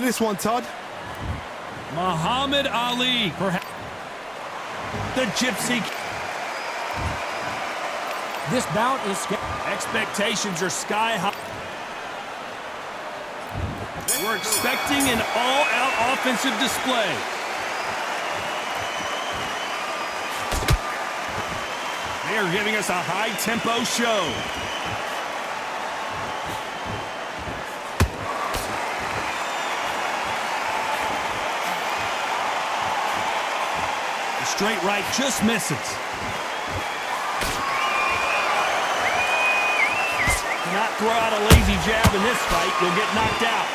this one, Todd. Muhammad Ali, perhaps the Gypsy. This bout is... Expectations are sky high. We're expecting an all-out offensive display. They are giving us a high-tempo show. The straight right just misses. Not throw out a lazy jab in this fight, you'll get knocked out.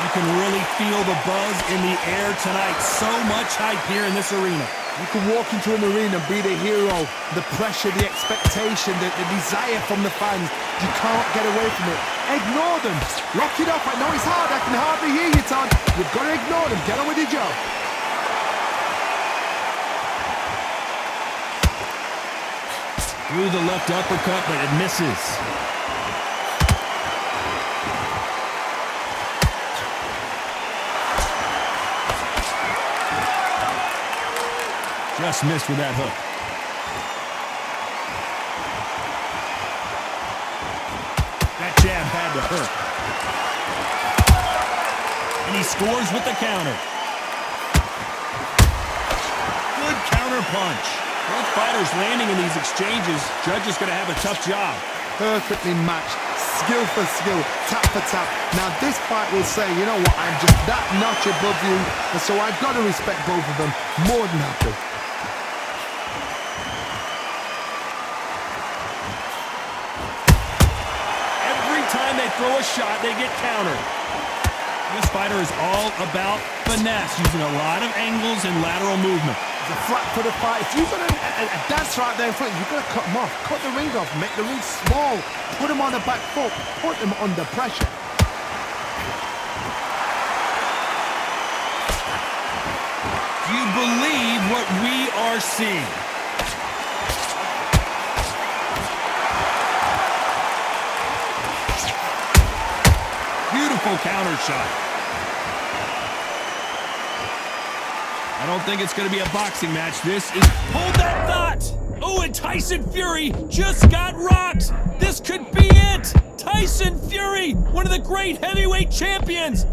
You can really feel the buzz in the air tonight. So much hype here in this arena. You can walk into an arena and be the hero. The pressure, the expectation, the desire from the fans. You can't get away from it. Ignore them. Lock it up. I know it's hard. I can hardly hear you, Todd. You've got to ignore them. Get on with your job. Through the left uppercut, but it misses. Just missed with that hook. That jab had to hurt. And he scores with the counter. Good counter punch. Both fighters landing in these exchanges. Judge is going to have a tough job. Perfectly matched. Skill for skill. Tap for tap. Now this fight will say, you know what, I'm just that notch above you. And so I've got to respect both of them. More than happy. Every time they throw a shot, they get countered. This fighter is all about finesse, using a lot of angles and lateral movement. The flat for the fight. If you've got a dance right there in front, you've got to cut them off. Cut the ring off. Make the ring small. Put them on the back foot. Put them under pressure. Do you believe what we are seeing? Beautiful counter shot. I don't think it's going to be a boxing match. This is... Hold that thought! Oh, and Tyson Fury just got rocked! This could be it! Tyson Fury, one of the great heavyweight champions!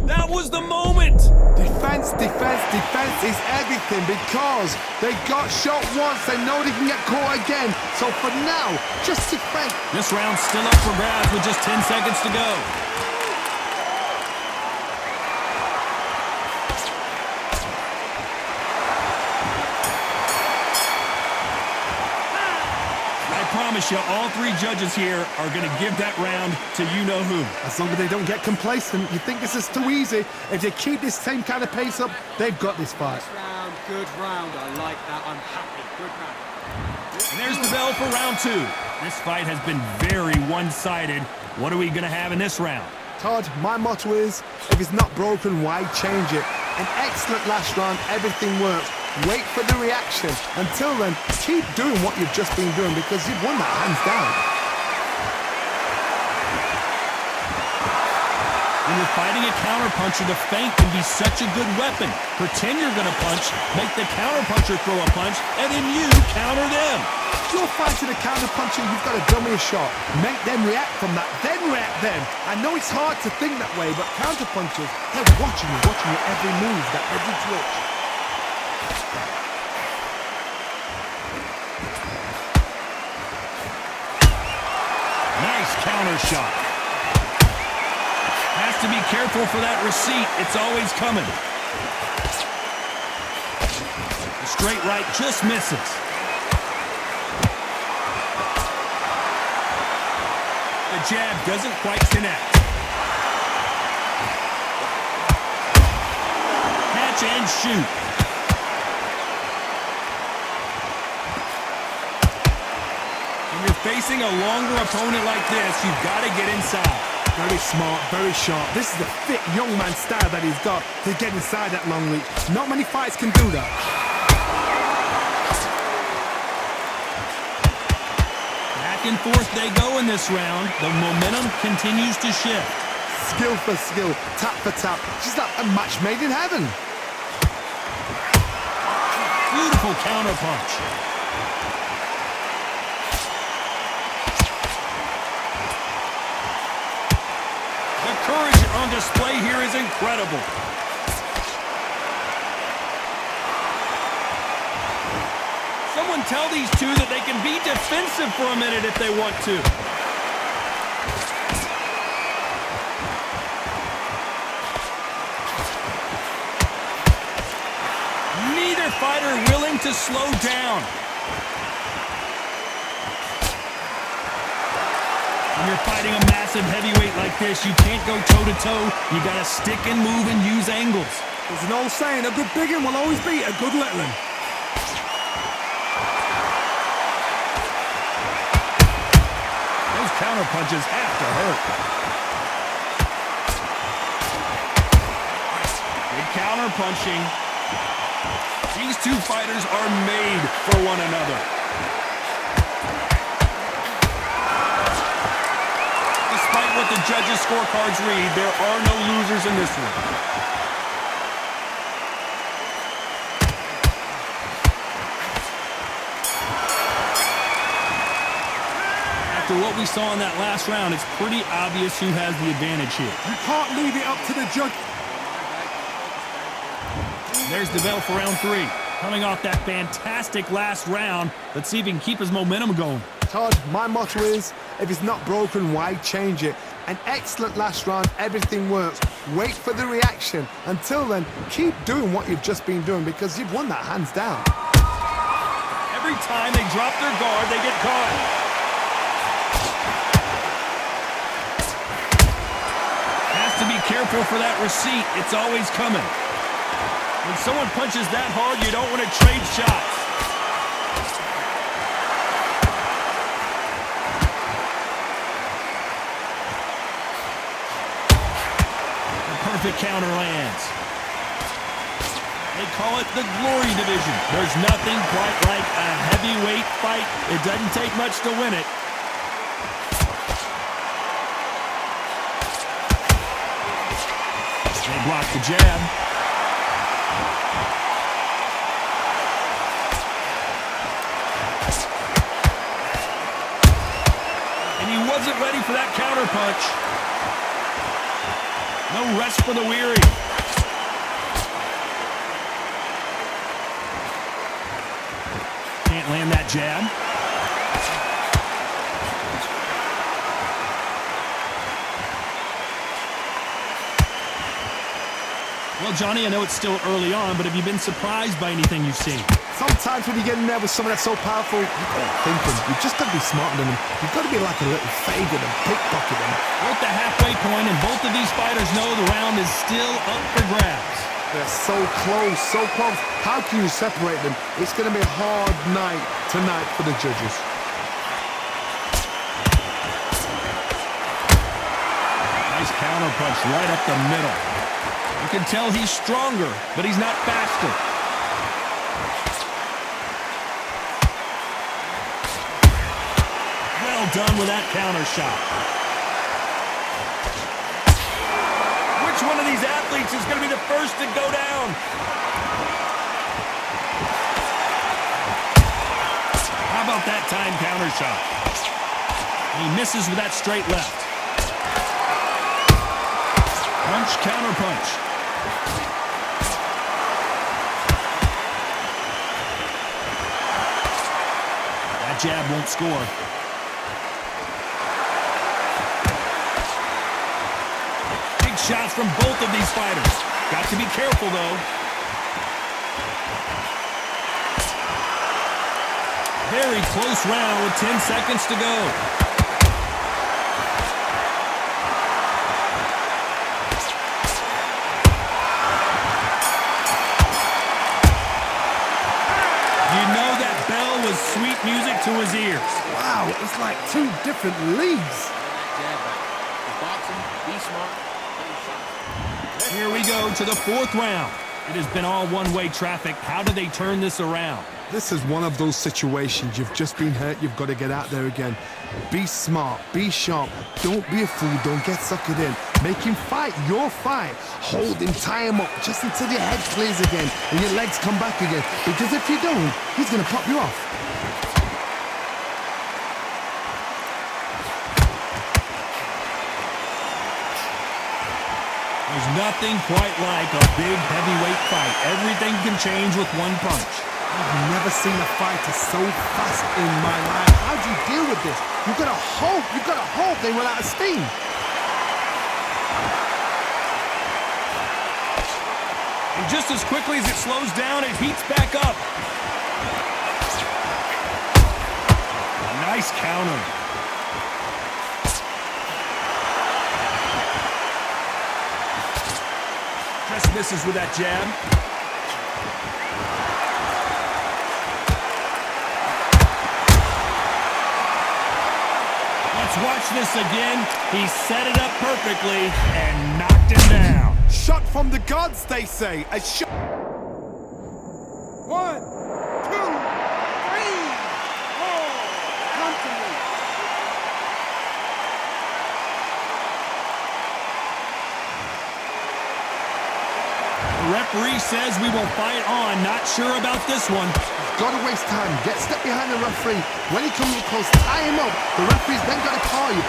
That was the moment! Defense, defense, defense is everything because they got shot once. They know they can get caught again. So for now, just defend. This round's still up for grabs with just 10 seconds to go. I promise you, all three judges here are going to give that round to you-know-who. As long as they don't get complacent, you think this is too easy. If they keep this same kind of pace up, they've got this fight. Good round. I like that. I'm happy. Good round. And there's the bell for round two. This fight has been very one-sided. What are we going to have in this round? Todd, my motto is, if it's not broken, why change it? An excellent last round, everything works. Wait for the reaction. Until then, keep doing what you've just been doing because you've won that hands down. When you're fighting a counterpuncher, the feint can be such a good weapon. Pretend you're going to punch, make the counterpuncher throw a punch, and then you counter them. If you're fighting a counterpuncher, you've got to dummy a shot. Make them react from that, then react them. I know it's hard to think that way, but counterpunchers, they're watching you every move, that every twitch. Nice counter shot. Has to be careful for that receipt. It's always coming. The straight right just misses. The jab doesn't quite connect. Catch and shoot. When you're facing a longer opponent like this, you've got to get inside. Very smart, very sharp. This is the fit young man style that he's got to get inside that long reach. Not many fights can do that. Back and forth they go in this round. The momentum continues to shift. Skill for skill, tap for tap. She's like a match made in heaven. Beautiful counter punch. The courage on display here is incredible. Someone tell these two that they can be defensive for a minute if they want to. Neither fighter willing to slow down. When you're fighting a massive heavyweight like this, you can't go toe-to-toe. You gotta stick and move and use angles. There's an old saying, a good big one will always beat a good little one. Those counter punches have to hurt. Good counter punching. These two fighters are made for one another. Despite what the judges' scorecards read, there are no losers in this one. After what we saw in that last round, it's pretty obvious who has the advantage here. You can't leave it up to the judge. There's the bell for round 3. Coming off that fantastic last round, let's see if he can keep his momentum going. Todd, my motto is, if it's not broken, why change it? An excellent last round, everything works. Wait for the reaction. Until then, keep doing what you've just been doing because you've won that hands down. Every time they drop their guard, they get caught. Has to be careful for that receipt. It's always coming. When someone punches that hard, you don't want to trade shots. The perfect counter lands. They call it the Glory Division. There's nothing quite like a heavyweight fight. It doesn't take much to win it. They block the jab. Wasn't ready for that counter punch. No rest for the weary. Can't land that jab. Well, Johnny, I know it's still early on, but have you been surprised by anything you've seen? Sometimes when you get in there with someone that's so powerful, you've got to think them. You've just got to be smarter than them. You've got to be like a little favourite and pickpocket them. We're at the halfway point, and both of these fighters know the round is still up for grabs. They're so close, so close. How can you separate them? It's going to be a hard night tonight for the judges. Nice counter punch right up the middle. You can tell he's stronger, but he's not faster. Well done with that counter shot. Which one of these athletes is going to be the first to go down? How about that time counter shot? He misses with that straight left. Punch, counter punch. That jab won't score. Big shots from both of these fighters. Got to be careful, though. Very close round with 10 seconds to go. Sweet music to his ears. Wow, it's like two different leagues. Here we go to the 4th round. It has been all one-way traffic. How do they turn this around? This is one of those situations. You've just been hurt. You've got to get out there again. Be smart. Be sharp. Don't be a fool. Don't get suckered in. Make him fight your fight. Hold him. Tie him up just until your head clears again and your legs come back again. Because if you don't, he's going to pop you off. There's nothing quite like a big heavyweight fight. Everything can change with one punch. I've never seen a fighter so fast in my life. How do you deal with this? You've got to hope they run out of steam. And just as quickly as it slows down, it heats back up. A nice counter. Just misses with that jab. Let's watch this again. He set it up perfectly and knocked him down. Shot from the gods, they say. A shot. 1, 2, 3, 4. Come to me. The referee says we will fight on. Not sure about this one. Got to waste time. Step behind the referee. When he comes close, tie him up. The referee's then got to call you.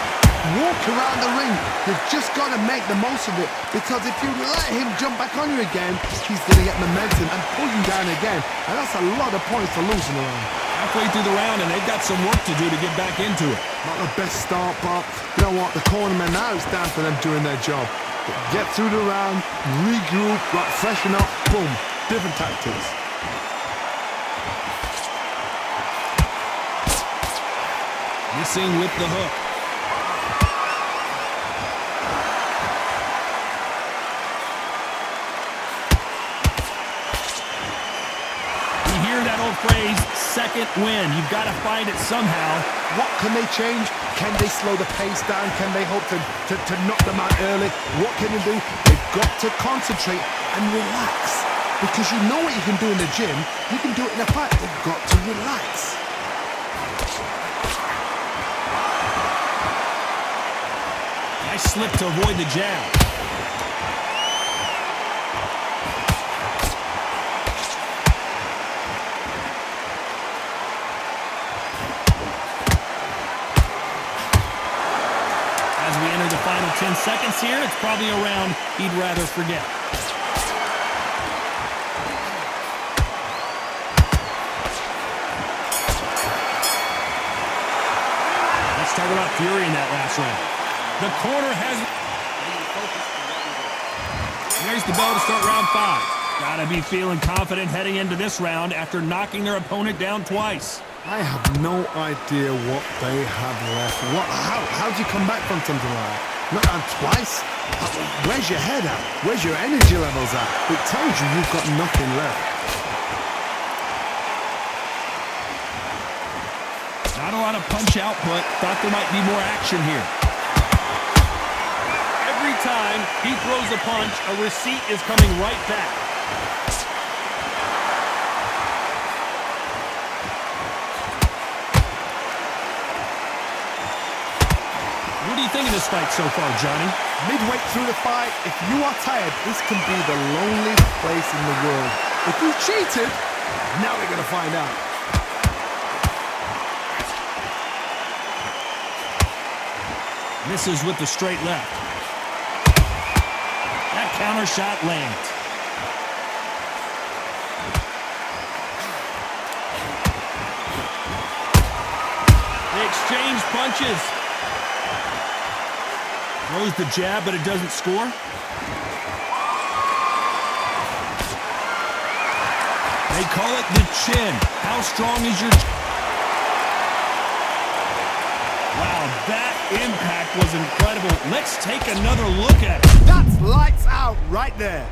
Walk around the ring. You've just got to make the most of it. Because if you let him jump back on you again, he's going to get momentum and pull you down again. And that's a lot of points for losing around. Halfway through the round, and they've got some work to do to get back into it. Not the best start, but you know what? The cornermen, now it's down for them doing their job. Get through the round, regroup, freshen up, boom. Different tactics. Missing with the hook. You hear that old phrase, second win. You've got to find it somehow. What can they change? Can they slow the pace down? Can they hope to knock them out early? What can they do? They've got to concentrate and relax. Because you know what you can do in the gym. You can do it in a fight. They've got to relax. Nice slip to avoid the jab. As we enter the final 10 seconds here, it's probably a round he'd rather forget. Let's talk about Fury in that last round. The corner has... There's the bell to start round 5. Gotta be feeling confident heading into this round after knocking their opponent down twice. I have no idea what they have left. How'd you come back from something like that? Not down twice? Where's your head at? Where's your energy levels at? It tells you you've got nothing left. Not a lot of punch output. Thought there might be more action here. Every time he throws a punch, a receipt is coming right back. What do you think of this fight so far, Johnny? Midway through the fight, if you are tired, this can be the loneliest place in the world. If you cheated, now we're going to find out. Misses with the straight left. That counter shot lands. They exchange punches. Throws the jab, but it doesn't score. They call it the chin. How strong is your chin? Wow, that impact was incredible. Let's take another look at it. That's lights out right there.